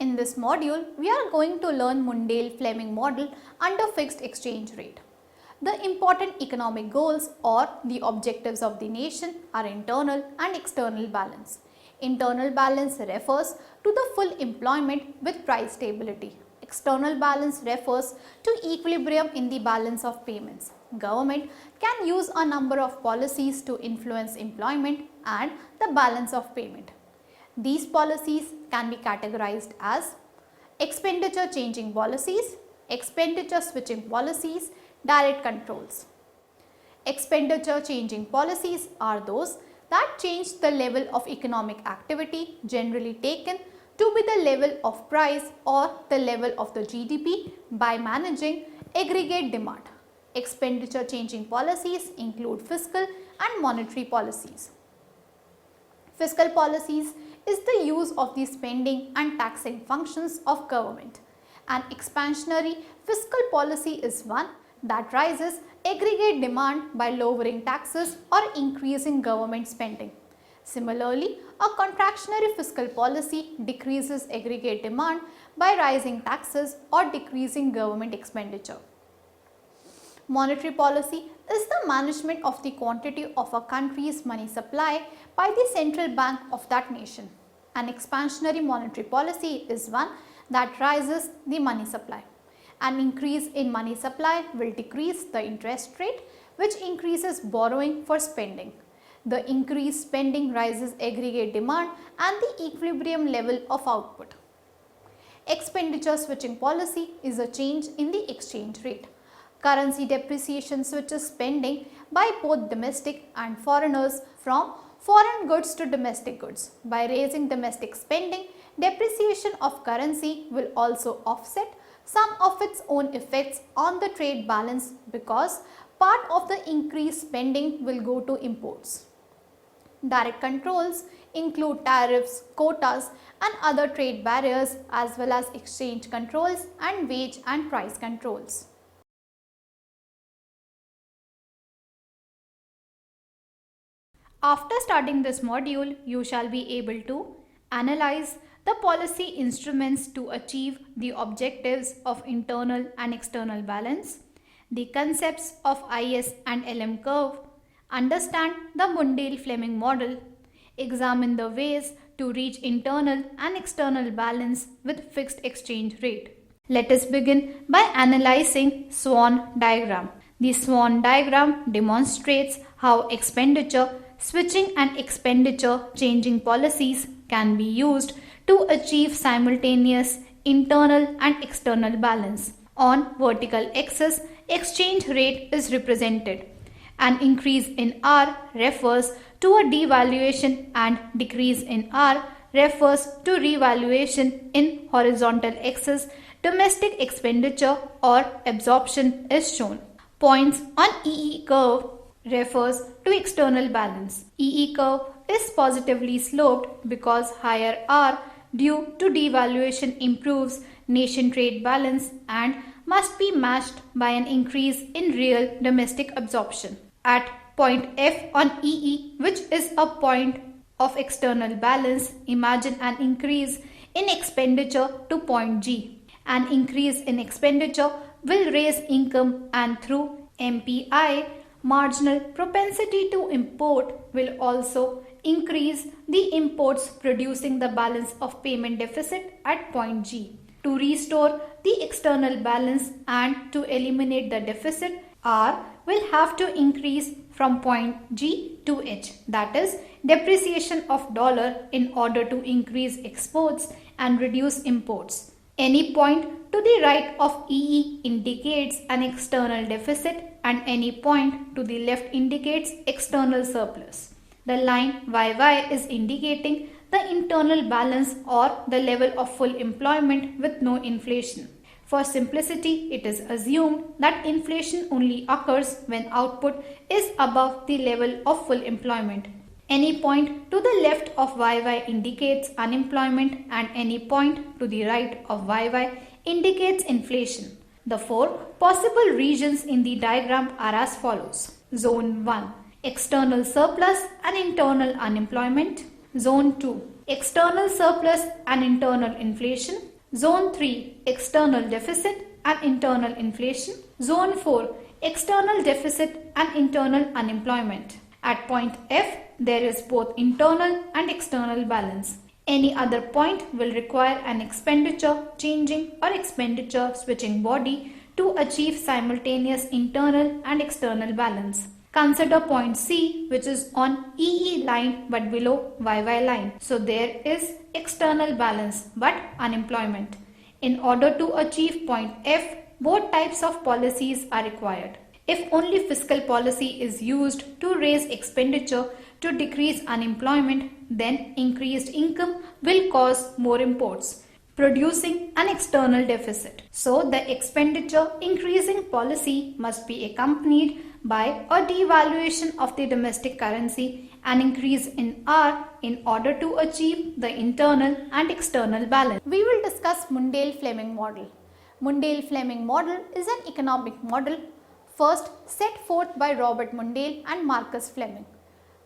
In this module, we are going to learn Mundell-Fleming model under fixed exchange rate. The important economic goals or the objectives of the nation are internal and external balance. Internal balance refers to the full employment with price stability. External balance refers to equilibrium in the balance of payments. Government can use a number of policies to influence employment and the balance of payment. These policies can be categorized as expenditure changing policies, expenditure switching policies, direct controls. Expenditure changing policies are those that change the level of economic activity generally taken to be the level of price or the level of the GDP by managing aggregate demand. Expenditure changing policies include fiscal and monetary policies. Fiscal policies is the use of the spending and taxing functions of government. An expansionary fiscal policy is one that raises aggregate demand by lowering taxes or increasing government spending. Similarly, a contractionary fiscal policy decreases aggregate demand by rising taxes or decreasing government expenditure. Monetary policy is the management of the quantity of a country's money supply by the central bank of that nation. An expansionary monetary policy is one that raises the money supply. An increase in money supply will decrease the interest rate, which increases borrowing for spending. The increased spending raises aggregate demand and the equilibrium level of output. Expenditure switching policy is a change in the exchange rate. Currency depreciation switches spending by both domestic and foreigners from foreign goods to domestic goods. By raising domestic spending, depreciation of currency will also offset some of its own effects on the trade balance because part of the increased spending will go to imports. Direct controls include tariffs, quotas and other trade barriers as well as exchange controls and wage and price controls. After starting this module, you shall be able to analyze the policy instruments to achieve the objectives of internal and external balance, the concepts of IS and LM curve, understand the Mundell-Fleming model, examine the ways to reach internal and external balance with fixed exchange rate. Let us begin by analyzing Swan diagram. The Swan diagram demonstrates how expenditure switching and expenditure changing policies can be used to achieve simultaneous internal and external balance. On vertical axis, exchange rate is represented. An increase in R refers to a devaluation and decrease in R refers to revaluation. In horizontal axis, domestic expenditure or absorption is shown. Points on EE curve refers to external balance. EE curve is positively sloped because higher R due to devaluation improves nation trade balance and must be matched by an increase in real domestic absorption. At point F on EE, which is a point of external balance, imagine an increase in expenditure to point G. An increase in expenditure will raise income and through MPI, marginal propensity to import will also increase the imports, producing the balance of payment deficit at point G. To restore the external balance and to eliminate the deficit, R will have to increase from point G to H, that is depreciation of dollar, in order to increase exports and reduce imports. Any point to the right of EE indicates an external deficit and any point to the left indicates external surplus. The line YY is indicating the internal balance or the level of full employment with no inflation. For simplicity, it is assumed that inflation only occurs when output is above the level of full employment. Any point to the left of YY indicates unemployment and any point to the right of YY indicates inflation. The four possible regions in the diagram are as follows. Zone 1, external surplus and internal unemployment. Zone 2, external surplus and internal inflation. Zone 3, external deficit and internal inflation. Zone 4, external deficit and internal unemployment. At point F, there is both internal and external balance. Any other point will require an expenditure changing or expenditure switching body to achieve simultaneous internal and external balance. Consider point C, which is on EE line but below YY line. So there is external balance but unemployment. In order to achieve point F, both types of policies are required. If only fiscal policy is used to raise expenditure to decrease unemployment, then increased income will cause more imports, producing an external deficit. So the expenditure increasing policy must be accompanied by a devaluation of the domestic currency and increase in R in order to achieve the internal and external balance. We will discuss Mundell-Fleming model. Mundell-Fleming model is an economic model first set forth by Robert Mundell and Marcus Fleming.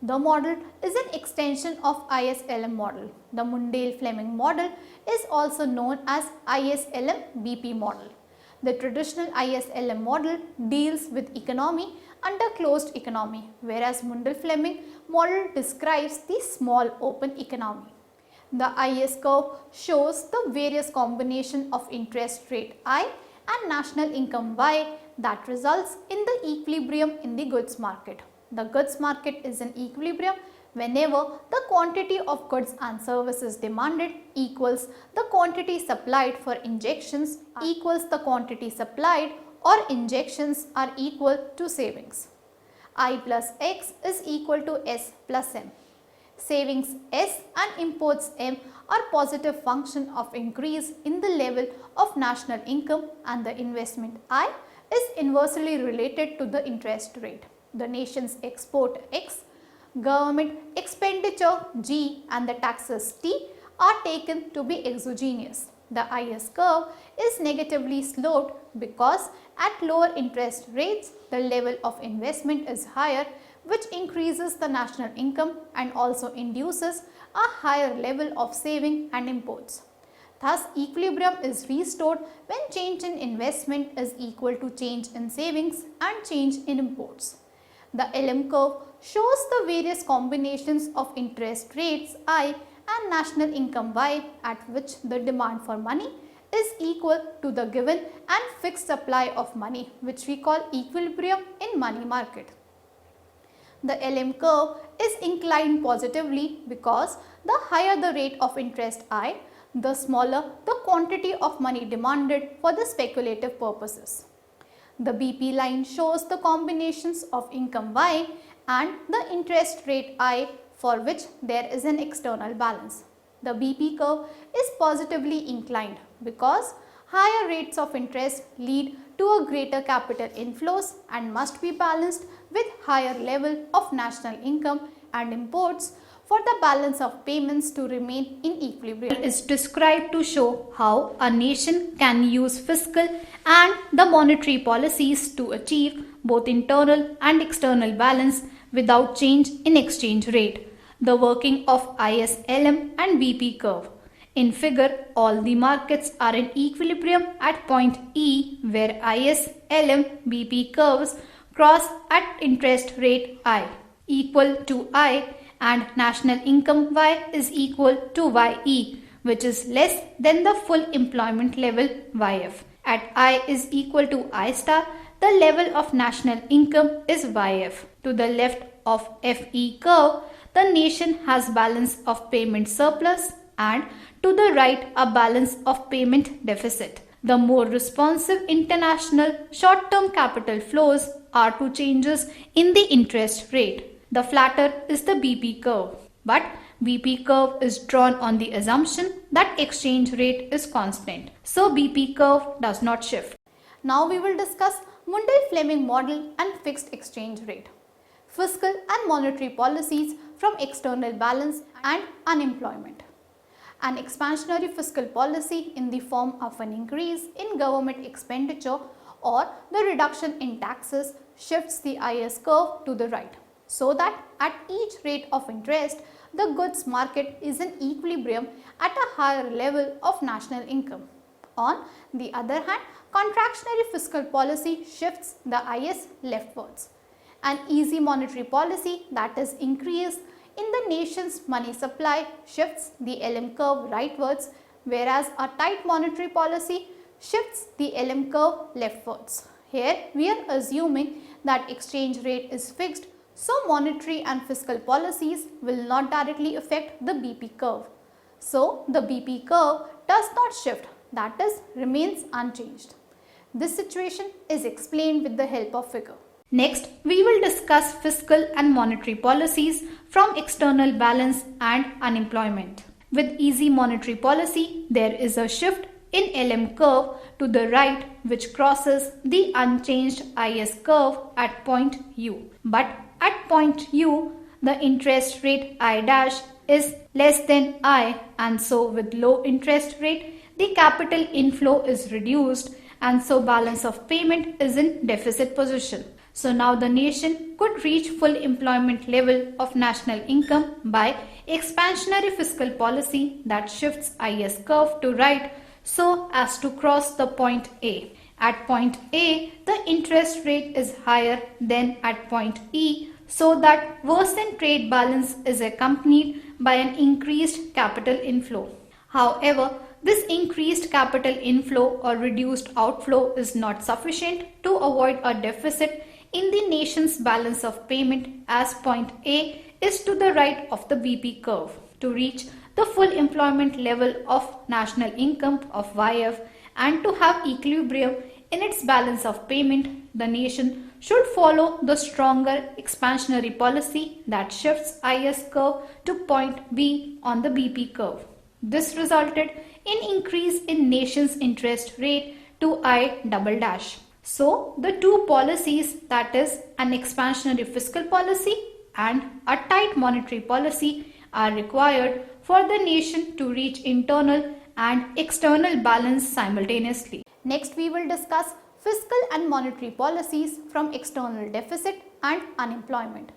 The model is an extension of ISLM model. The Mundell-Fleming model is also known as ISLM-BP model. The traditional ISLM model deals with economy under closed economy, whereas Mundell-Fleming model describes the small open economy. The IS curve shows the various combination of interest rate I and national income Y that results in the equilibrium in the goods market. The goods market is in equilibrium whenever the quantity of goods and services demanded equals the quantity supplied for injections equals the quantity supplied or injections are equal to savings. I plus X is equal to S plus M. Savings S and imports M are positive function of increase in the level of national income, and the investment I is inversely related to the interest rate. The nation's export X, government expenditure G and the taxes T are taken to be exogenous. The IS curve is negatively sloped because at lower interest rates the level of investment is higher, which increases the national income and also induces a higher level of saving and imports. Thus, equilibrium is restored when change in investment is equal to change in savings and change in imports. The LM curve shows the various combinations of interest rates I and national income Y at which the demand for money is equal to the given and fixed supply of money, which we call equilibrium in money market. The LM curve is inclined positively because the higher the rate of interest I, the smaller the quantity of money demanded for the speculative purposes. The BP line shows the combinations of income Y and the interest rate I for which there is an external balance. The BP curve is positively inclined because higher rates of interest lead to a greater capital inflows and must be balanced with higher level of national income and imports for the balance of payments to remain in equilibrium. It is described to show how a nation can use fiscal and the monetary policies to achieve both internal and external balance without change in exchange rate. The working of ISLM and BP curve. In figure, all the markets are in equilibrium at point E where IS, LM, BP curves cross at interest rate I equal to I and national income Y is equal to YE, which is less than the full employment level YF. At I is equal to I star, the level of national income is YF. To the left of FE curve, the nation has balance of payment surplus and to the right a balance of payment deficit. The more responsive international short-term capital flows are to changes in the interest rate. The flatter is the BP curve, but BP curve is drawn on the assumption that exchange rate is constant. So BP curve does not shift. Now we will discuss Mundell-Fleming model and fixed exchange rate. Fiscal and monetary policies from external balance and unemployment. An expansionary fiscal policy in the form of an increase in government expenditure or the reduction in taxes shifts the IS curve to the right, so that at each rate of interest, the goods market is in equilibrium at a higher level of national income. On the other hand, contractionary fiscal policy shifts the IS leftwards. An easy monetary policy, that is increase in the nation's money supply, shifts the LM curve rightwards, whereas a tight monetary policy shifts the LM curve leftwards. Here we are assuming that exchange rate is fixed, so monetary and fiscal policies will not directly affect the BP curve. So the BP curve does not shift, that is remains unchanged. This situation is explained with the help of figure. Next, we will discuss fiscal and monetary policies from external balance and unemployment. With easy monetary policy, there is a shift in LM curve to the right which crosses the unchanged IS curve at point U. But at point U, the interest rate I dash is less than I, and so with low interest rate, the capital inflow is reduced, and so balance of payment is in deficit position. So now the nation could reach full employment level of national income by expansionary fiscal policy that shifts IS curve to right so as to cross the point A. At point A, the interest rate is higher than at point E, so that worsened trade balance is accompanied by an increased capital inflow. However, this increased capital inflow or reduced outflow is not sufficient to avoid a deficit in the nation's balance of payment, as point A is to the right of the BP curve. To reach the full employment level of national income of YF and to have equilibrium in its balance of payment, the nation should follow the stronger expansionary policy that shifts IS curve to point B on the BP curve. This resulted in increase in nation's interest rate to I double dash. So the two policies, that is an expansionary fiscal policy and a tight monetary policy, are required for the nation to reach internal and external balance simultaneously. Next we will discuss fiscal and monetary policies from external deficit and unemployment.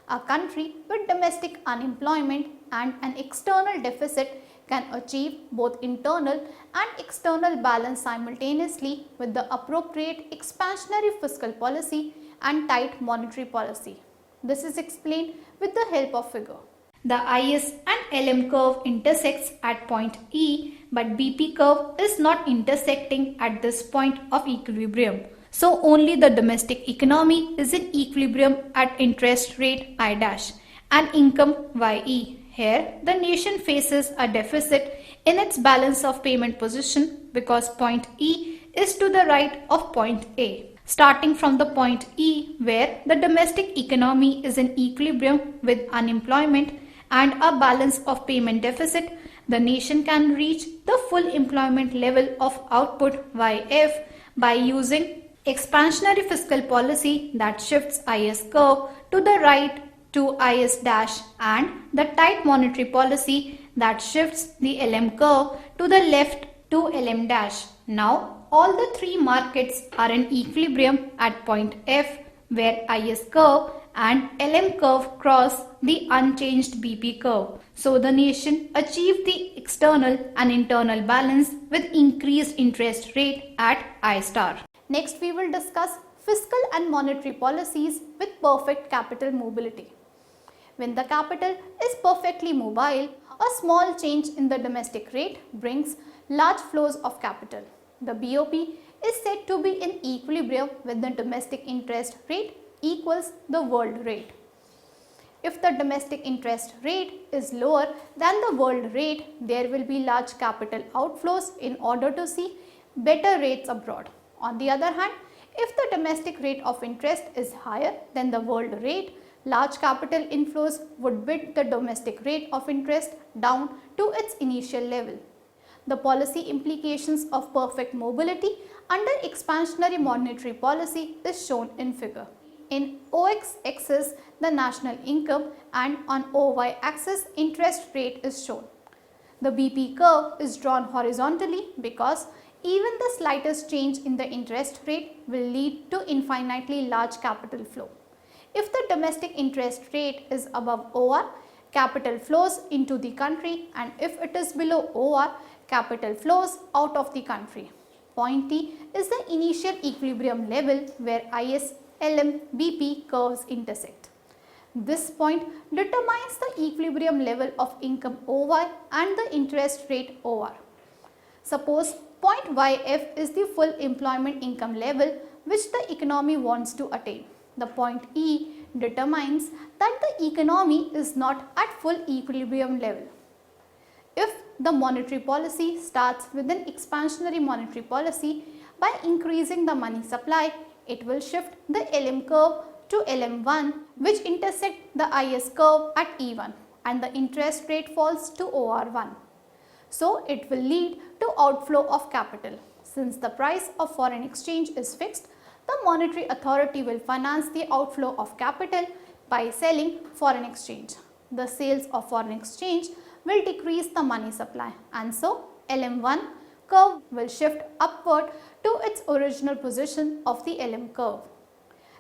A country with domestic unemployment and an external deficit can achieve both internal and external balance simultaneously with the appropriate expansionary fiscal policy and tight monetary policy. This is explained with the help of figure. The IS and LM curve intersects at point E, but BP curve is not intersecting at this point of equilibrium. So only the domestic economy is in equilibrium at interest rate I dash and income YE. Here, the nation faces a deficit in its balance of payment position because point E is to the right of point A. Starting from the point E, where the domestic economy is in equilibrium with unemployment and a balance of payment deficit, the nation can reach the full employment level of output YF by using expansionary fiscal policy that shifts IS curve to the right to IS dash and the tight monetary policy that shifts the LM curve to the left to LM dash. Now all the three markets are in equilibrium at point F, where IS curve and LM curve cross the unchanged BP curve. So the nation achieved the external and internal balance with increased interest rate at I star. Next we will discuss fiscal and monetary policies with perfect capital mobility. When the capital is perfectly mobile, a small change in the domestic rate brings large flows of capital. The BOP is said to be in equilibrium with the domestic interest rate equals the world rate. If the domestic interest rate is lower than the world rate, there will be large capital outflows in order to see better rates abroad. On the other hand, if the domestic rate of interest is higher than the world rate, large capital inflows would bid the domestic rate of interest down to its initial level. The policy implications of perfect mobility under expansionary monetary policy is shown in figure. In OX axis, the national income, and on OY axis, interest rate is shown. The BP curve is drawn horizontally because even the slightest change in the interest rate will lead to infinitely large capital flow. If the domestic interest rate is above OR, capital flows into the country, and if it is below OR, capital flows out of the country. Point T is the initial equilibrium level where IS, LM, BP curves intersect. This point determines the equilibrium level of income OY and the interest rate OR. Suppose point YF is the full employment income level which the economy wants to attain. The point E determines that the economy is not at full equilibrium level. If the monetary policy starts with an expansionary monetary policy, by increasing the money supply, it will shift the LM curve to LM1 which intersect the IS curve at E1 and the interest rate falls to OR1. So, it will lead to outflow of capital. Since the price of foreign exchange is fixed, the monetary authority will finance the outflow of capital by selling foreign exchange. The sales of foreign exchange will decrease the money supply and so LM1 curve will shift upward to its original position of the LM curve.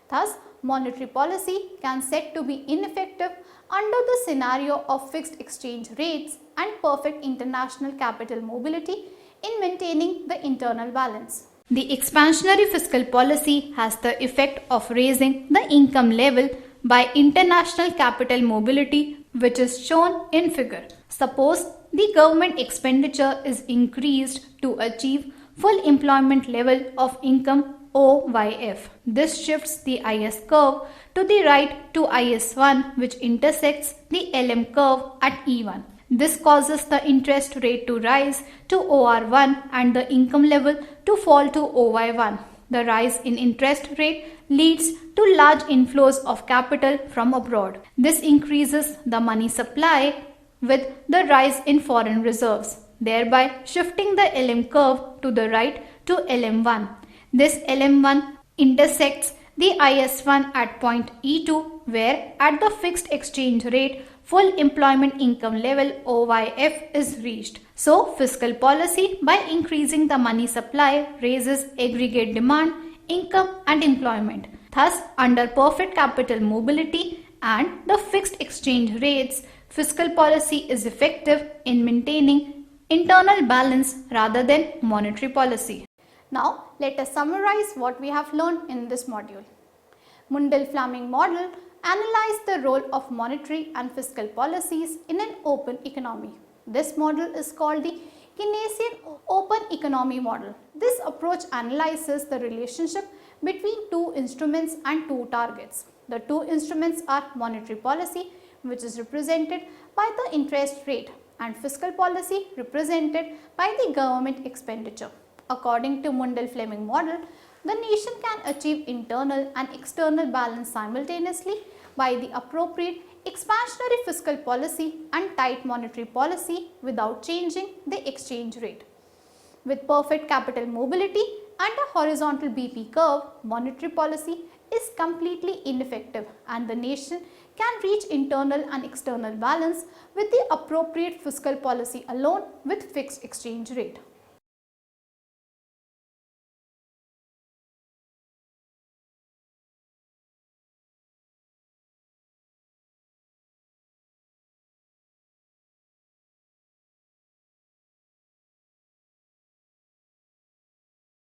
Thus, monetary policy can said to be ineffective under the scenario of fixed exchange rates and perfect international capital mobility in maintaining the internal balance. The expansionary fiscal policy has the effect of raising the income level by international capital mobility, which is shown in figure. Suppose the government expenditure is increased to achieve full employment level of income OYF. This shifts the IS curve to the right to IS1 which intersects the LM curve at E1. This causes the interest rate to rise to OR1 and the income level to fall to OY1. The rise in interest rate leads to large inflows of capital from abroad. This increases the money supply with the rise in foreign reserves, thereby shifting the LM curve to the right to LM1. This LM1 intersects the IS1 at point E2 where at the fixed exchange rate full employment income level OYF is reached. So, fiscal policy by increasing the money supply raises aggregate demand, income and employment. Thus, under perfect capital mobility and the fixed exchange rates, fiscal policy is effective in maintaining internal balance rather than monetary policy. Now, let us summarize what we have learned in this module. Mundell-Fleming model analyzed the role of monetary and fiscal policies in an open economy. This model is called the Keynesian open economy model. This approach analyzes the relationship between two instruments and two targets. The two instruments are monetary policy, which is represented by the interest rate, and fiscal policy represented by the government expenditure. According to Mundell-Fleming model, the nation can achieve internal and external balance simultaneously by the appropriate expansionary fiscal policy and tight monetary policy without changing the exchange rate. With perfect capital mobility and a horizontal BP curve, monetary policy is completely ineffective and the nation can reach internal and external balance with the appropriate fiscal policy alone with fixed exchange rate.